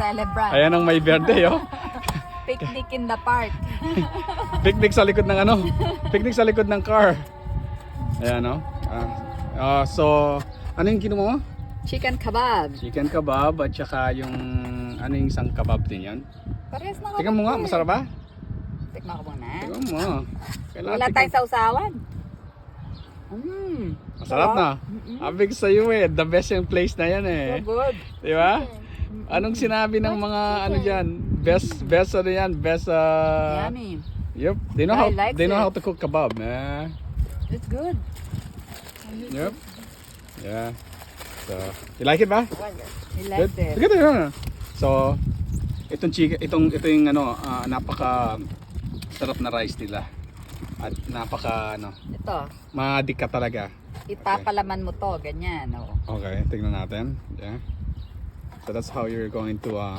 Celebrant. Ayan ang may birthday, oh. Picnic in the park. Picnic sa likod ng ano? Picnic sa likod ng car. Ayan, oh. So, ano yung kinuha mo? Chicken kebab. Chicken kebab at saka yung ano yung isang kebab din yan. Parehas na Tingnan mo nga, masarap ba? Tikman ko muna. Tingnan mo. Kailangan Wala tingnan. tayong sausawan. Masarap na. Abig sa iyo eh, the best yung place na yan eh. So good. Di ba? Anong sinabi ng mga ano diyan? Best ano yan? Best Yummy. Yep. They know I like how it. to cook kebab, man. It's good. Yep. Yeah. So, you like it ba? He likes it. Sige tayo. So, ito yung ano, napaka sarap na rice nila. At napaka ano, Ito. maadik ka talaga. Ipapalaman mo to, ganyan. Oh. Okay, tingnan natin. Yeah. So that's how you're going to